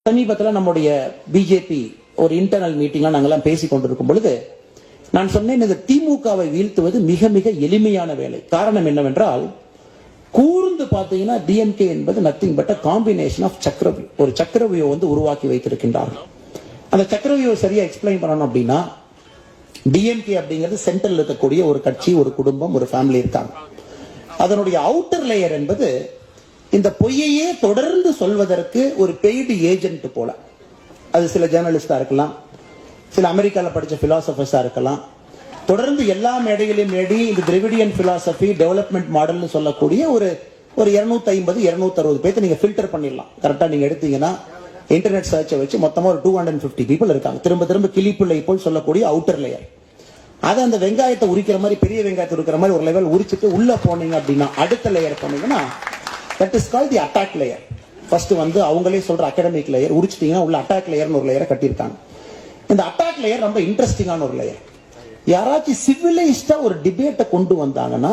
சமீபத்தில் நம்முடைய பிஜேபி ஒரு இன்டர்னல் மீட்டிங்ல நாங்கெல்லாம் பேசிக் கொண்டிருக்கும் பொழுது நான் சொன்னேன், இந்த திமுகவை வீழ்த்துவது மிக மிக எளிமையான வேலை. காரணம் என்னவென்றால், கூர்ந்து பார்த்தீங்கன்னா டிஎம்கே என்பது நத்திங் பட் காம்பினேஷன் ஆஃப் சக்கரவியூ. ஒரு சக்கரவியூ உருவாக்கி வைத்திருக்கின்றார்கள். அந்த சக்கரவியூ சரியா எக்ஸ்பிளைன் பண்ணணும் அப்படின்னா, டிஎம்கே அப்படிங்கிறது சென்ட்ரல் இருக்கக்கூடிய ஒரு கட்சி, ஒரு குடும்பம், ஒரு ஃபேமிலி இருக்காங்க. அதனுடைய அவுட்டர் லேயர் என்பது இந்த பொய்யையே தொடர்ந்து சொல்வதற்கு ஒரு பெய்டு ஏஜென்ட் போல. அது சில ஜேர்னலிஸ்டா இருக்கலாம், சில அமெரிக்காவில் படிச்ச பிலாசபர்ஸா இருக்கலாம். தொடர்ந்து எல்லா மேடைகளையும் மேடி இந்த திராவிடியன் பிலாசபி டெவலப்மெண்ட் மாடல்னு சொல்லக்கூடிய ஒரு 250-260 பேர்த்து நீங்க ஃபில்டர் பண்ணிடலாம். கரெக்டா நீங்க எடுத்தீங்கன்னா இன்டர்நெட் சர்ச்சை வச்சு மொத்தமா ஒரு 250 பீப்புள் இருக்காங்க. திரும்ப திரும்ப கிளிப்பிள்ளை போல் சொல்லக்கூடிய அவுட்டர் லேயர். அதை அந்த வெங்காயத்தை உரிக்கிற மாதிரி, பெரிய வெங்காயத்தை உரிக்கிற மாதிரி ஒரு லெவல் உரிச்சிட்டு உள்ள போனீங்க அப்படின்னா, அடுத்த லேயர் போனீங்கன்னா that is called the attack layer. First அவங்களே சொல்ற அகாடமிக் லேயர் உரிச்சிட்டீங்கன்னா உள்ள அட்டாக் லேயர்னு ஒரு லேயரை கட்டியிருக்காங்க. இந்த அட்டாக் லேயர் ரொம்ப இன்ட்ரெஸ்டிங்கான ஒரு லேயர். யாராச்சும் சிவிலைஸ்டா ஒரு டிபேட்டை கொண்டு வந்தாங்கன்னா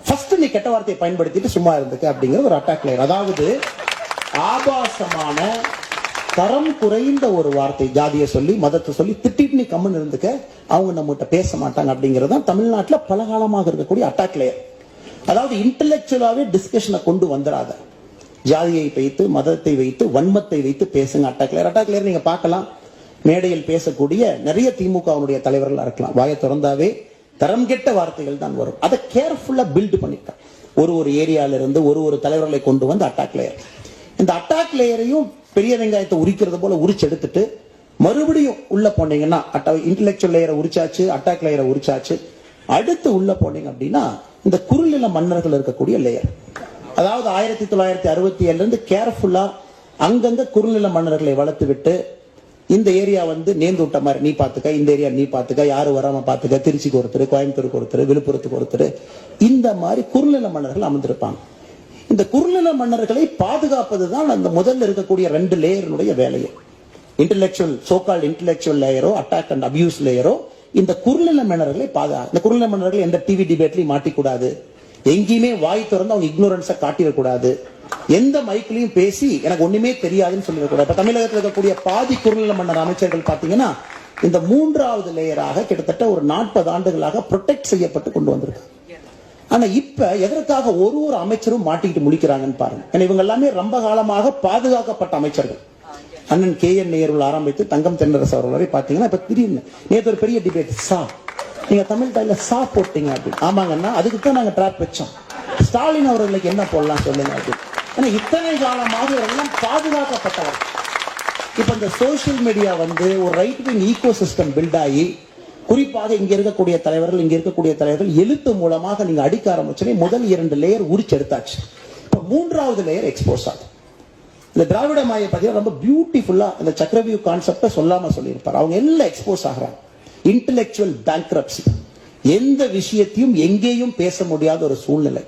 ஃபர்ஸ்ட் நீ கெட்ட வார்த்தையை பயன்படுத்திட்டு சும்மா இருந்துக்க அப்படிங்கிற ஒரு அட்டாக் லேயர். அதாவது ஆபாசமான தரம் குறைந்த ஒரு வார்த்தை, ஜாதியை சொல்லி மதத்தை சொல்லி திட்டிட்டு நீ கம்முன்னு இருந்துக்க, அவங்க நம்மகிட்ட பேச மாட்டாங்க அப்படிங்கிறது தான் தமிழ்நாட்டில் பல காலமாக இருக்கக்கூடிய அட்டாக் லேயர். அதாவது இன்டெலெக்சுவலாவே டிஸ்கஷனை கொண்டு வந்துடாத, ஜாதியை வைத்து மதத்தை வைத்து வன்மத்தை வைத்து பேசுங்க. Attack layer. அட்டாக் லேயர் நீங்க பார்க்கலாம், மேடையில் பேசக்கூடிய நிறைய திமுகவுடைய தலைவர்களா இருக்கலாம், வாயை திறந்தாவே தரம் கெட்ட வார்த்தைகள் தான் வரும். அதை கேர்ஃபுல்லா பில்ட் பண்ணிட்டான். ஒரு ஏரியால இருந்து ஒரு தலைவர்களை கொண்டு வந்து அட்டாக் லேயர். இந்த அட்டாக் லேயரையும் பெரிய வெங்காயத்தை உரிக்கிறது போல உரிச்சு எடுத்துட்டு மறுபடியும் உள்ள போனீங்கன்னா, இன்டெலெக்சுவல் லேயரை உரிச்சாச்சு, அட்டாக் லேயரை உரிச்சாச்சு. அடுத்து உள்ள போனீங்க அப்படின்னா இந்த குறுநில மன்னர்கள் இருக்கக்கூடிய லேயர். அதாவது 1967 இருந்து கேர்ஃபுல்லா அங்கங்க குறுநில மன்னர்களை வளர்த்து விட்டு, இந்த ஏரியா நேர்ந்து விட்ட மாதிரி நீ பாத்துக்க, இந்த ஏரியா நீ பாத்துக்க, யாரும் வராம பாத்துக்க, திருச்சிக்கு ஒருத்தர், கோயம்புத்தூருக்கு ஒருத்தர், விழுப்புரத்துக்கு ஒருத்தர், இந்த மாதிரி குறுநில மன்னர்கள் அமர்ந்திருப்பாங்க. இந்த குறுநில மன்னர்களை பாதுகாப்பதுதான் அந்த முதல்ல இருக்கக்கூடிய 2 லேயருடைய வேலையை. இன்டெலெக்சுவல் சோகால்ட் இன்டெலெக்சுவல் லேயரோ அட்டாக் அண்ட் அபியூஸ் லேயரோ இந்த குறுநில மன்னர்களை பாதுகாக்க. இந்த குறுநில மன்னர்கள் எந்த டிவி டிபேட்லயும் மாட்டிக்கூடாது, எங்கேயுமே வாய் திறந்து அவங்க இக்னோரன்ஸை காட்டிடக்கூடாது, எந்த மைக்கிலையும் பேசி எனக்கு ஒண்ணுமே தெரியாதுன்னு சொல்லிடக்கூடாது. இப்ப தமிழகத்தில் இருக்கக்கூடிய பாதி குறுநில மன்னர் அமைச்சர்கள் பாத்தீங்கன்னா இந்த 3வது லேயராக கிட்டத்தட்ட ஒரு 40 ஆண்டுகளாக ப்ரொடெக்ட் செய்யப்பட்டு கொண்டு வந்திருக்கு. ஆனா இப்ப எதற்காக ஒரு அமைச்சரும் மாட்டிக்கிட்டு முடிக்கிறாங்கன்னு பாருங்க. ஏன்னா இவங்க எல்லாமே ரொம்ப காலமாக பாதுகாக்கப்பட்ட அமைச்சர்கள். அண்ணன் KN நேரு ஆரம்பித்து தங்கம் தென்னரசு அவர்கள் வரை பாத்தீங்கன்னா இப்ப திடீர்னு நேற்று ஒரு பெரிய டிபேட், நீங்க தமிழ் தாயில போட்டீங்க அப்படின்னு. ஆமாங்கன்னா அதுக்கு தான் நாங்க ட்ராப் வச்சோம். ஸ்டாலின் அவர்களுக்கு என்ன போடலாம் சொல்லுங்க அப்படின்னு. ஏன்னா இத்தனை காலமாக இவரெல்லாம் பாதுகாக்கப்பட்டவர். இப்ப இந்த சோசியல் மீடியா ஒரு right wing ecosystem built ஆகி, குறிப்பாக இங்க இருக்கக்கூடிய தலைவர்கள் எழுத்து மூலமாக நீங்க அடிக்க ஆரம்பிச்சோன்னே முதல் 2 லேயர் உரிச்சு எடுத்தாச்சு. இப்ப 3வது லேயர் எக்ஸ்போஸ் ஆகுது. இந்த திராவிட மாயை பார்த்தீங்கன்னா ரொம்ப பியூட்டிஃபுல்லா இந்த சக்கரவியூ கான்செப்டை சொல்லாம சொல்லியிருப்பார். அவங்க எல்லாம் எக்ஸ்போஸ் ஆகிறாங்க. இன்டெலெக்சுவல் பேங்க்ரப்சி, எந்த விஷயத்தையும் எங்கேயும் பேச முடியாத ஒரு சூழ்நிலை.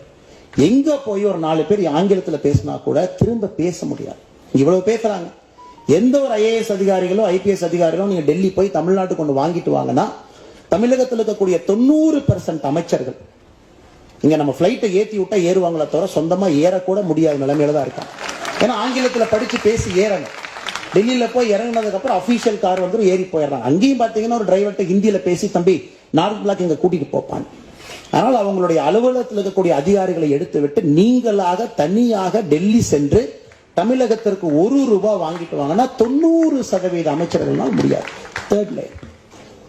எங்க போய் ஒரு 4 பேர் ஆங்கிலத்தில் பேசினா கூட திரும்ப பேச முடியாது. இவ்வளவு பேசுறாங்க. எந்த ஒரு IAS அதிகாரிகளோ IPS அதிகாரிகளோ நீங்க டெல்லி போய் தமிழ்நாட்டுக்கு கொண்டு வாங்கிட்டு வாங்கன்னா, தமிழகத்தில் இருக்கக்கூடிய 90% அமைச்சர்கள் இங்க நம்ம பிளைட்டை ஏத்தி விட்டா ஏறுவாங்களே தவிர சொந்தமா ஏறக்கூட முடியாத நிலைமையில தான் இருக்காங்க. ஏன்னா ஆங்கிலத்தில் படிச்சு பேசி ஏறணும். டெல்லியில போய் இறங்கினதுக்கு அப்புறம் அபிஷியல் கார் ஏறி போயிடுறாங்க. அங்கேயும் பாத்தீங்கன்னா ஒரு டிரைவர்கிட்ட ஹிந்தியில பேசி, தம்பி நார்த் பிளாக் இங்க கூட்டிட்டு போப்பாங்க. அதனால அவங்களுடைய அலுவலகத்தில் இருக்கக்கூடிய அதிகாரிகளை எடுத்து விட்டு நீங்களாக தனியாக டெல்லி சென்று தமிழகத்திற்கு ₹1 வாங்கிட்டு வாங்கன்னா 90% அமைச்சர்களால் முடியாது. 3rd layer.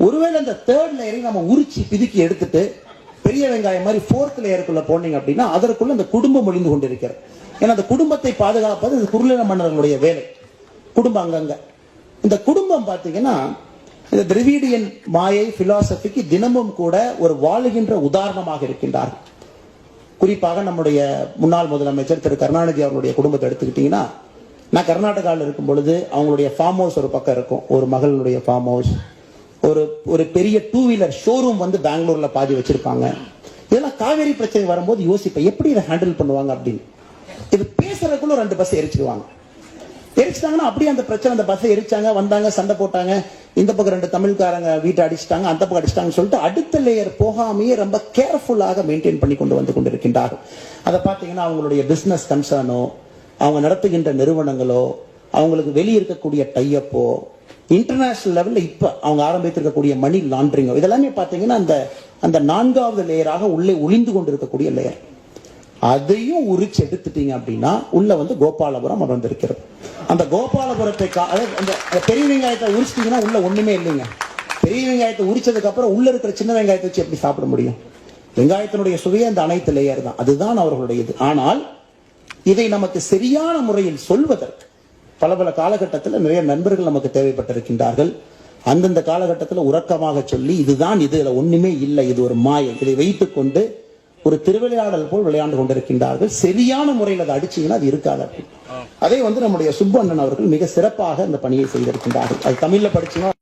ஒருவேளை அந்த 3rd லேயரை நம்ம உரிச்சு பிதுக்கி எடுத்துட்டு பெரிய வெங்காயம் மாதிரி 4th லேயருக்குள்ள போனீங்க அப்படின்னா அதற்குள்ள அந்த குடும்பம் ஒளிந்து கொண்டிருக்கிறது. ஏன்னா அந்த குடும்பத்தை பாதுகாப்பது இந்த குறுநில மன்னர்களுடைய வேலை. குடும்பம் அங்கங்க. இந்த குடும்பம் பாத்தீங்கன்னா இந்த திராவிடியன் மாயை பிலாசபிக்கு தினமும் கூட ஒரு வாழுகின்ற உதாரணமாக இருக்கின்றார்கள். குறிப்பாக நம்முடைய முன்னாள் முதலமைச்சர் திரு கருணாநிதி அவர்களுடைய குடும்பத்தை எடுத்துக்கிட்டீங்கன்னா, நான் கர்நாடகாவில் இருக்கும் பொழுது அவங்களுடைய ஃபார்ம் ஹவுஸ் ஒரு பக்கம் இருக்கும், ஒரு மகளுடைய ஃபார்ம் ஹவுஸ், ஒரு பெரிய 2 வீலர் ஷோரூம் பெங்களூர்ல பாதி வச்சிருப்பாங்க. இதெல்லாம் காவேரி பிரச்சனை வரும்போது யோசிப்பேன், எப்படி இதை ஹேண்டில் பண்ணுவாங்க அப்படின்னு. இது பேசுறதுக்குள்ள 2 பஸ் எரிச்சிடுவாங்க. எரிச்சிட்டாங்கன்னா அப்படியே அந்த பிரச்சனை, அந்த பஸ்ஸை எரிச்சாங்க, வந்தாங்க, சண்டை போட்டாங்க, இந்த பக்கம் 2 தமிழ்காரங்க வீட்டை அடிச்சிட்டாங்க, அந்த பக்கம் அடிச்சிட்டாங்கன்னு சொல்லிட்டு அடுத்த லேயர் போகாமையே ரொம்ப கேர்ஃபுல்லாக மெயின்டைன் பண்ணி கொண்டு கொண்டிருக்கின்றார்கள். அதை பார்த்தீங்கன்னா அவங்களுடைய பிசினஸ் கன்சர்னோ, அவங்க நடத்துகின்ற நிறுவனங்களோ, அவங்களுக்கு வெளியே இருக்கக்கூடிய டைப்போ, இன்டர்நேஷனல் லெவல்ல இப்ப அவங்க ஆரம்பித்திருக்கக்கூடிய மணி லாண்டரிங்கோ, இதெல்லாமே பாத்தீங்கன்னா அந்த 4வது லேயராக உள்ளே ஒளிந்து கொண்டிருக்கக்கூடிய லேயர். அதையும் உரிச்சு எடுத்துட்டீங்க அப்படின்னா உள்ள வந்து கோபாலபுரம் அமர்ந்திருக்கிறது. அந்த கோபாலபுரத்தை அந்த பெரிய வெங்காயத்தை உரிச்சிட்டீங்கன்னா உள்ள ஒண்ணுமே இல்லைங்க. பெரிய வெங்காயத்தை உரிச்சதுக்கு அப்புறம் உள்ள இருக்கிற சின்ன வெங்காயத்தை வச்சு எப்படி சாப்பிட முடியும்? வெங்காயத்தினுடைய சுவையே அந்த அனைத்து லேயர் தான். அதுதான் அவர்களுடையது. ஆனால் இதை நமக்கு சரியான முறையில் சொல்வதற்கு பல காலகட்டத்தில் நிறைய நண்பர்கள் நமக்கு தேவைப்பட்டிருக்கின்றார்கள். அந்தந்த காலகட்டத்தில் உறக்கமாக சொல்லி இதுதான், இதுல ஒண்ணுமே இல்லை, இது ஒரு மாயை, இதை வைத்துக் கொண்டு ஒரு திருவிளையாடல் போல் விளையாண்டு கொண்டிருக்கின்றார்கள். சரியான முறையில் அதை அடிச்சீங்கன்னா அது இருக்காது. அதை வந்து நம்முடைய சுப்பு அண்ணன் அவர்கள் மிக சிறப்பாக இந்த பணியை செய்திருக்கின்றார்கள். அது தமிழ்ல படிச்சீங்கன்னா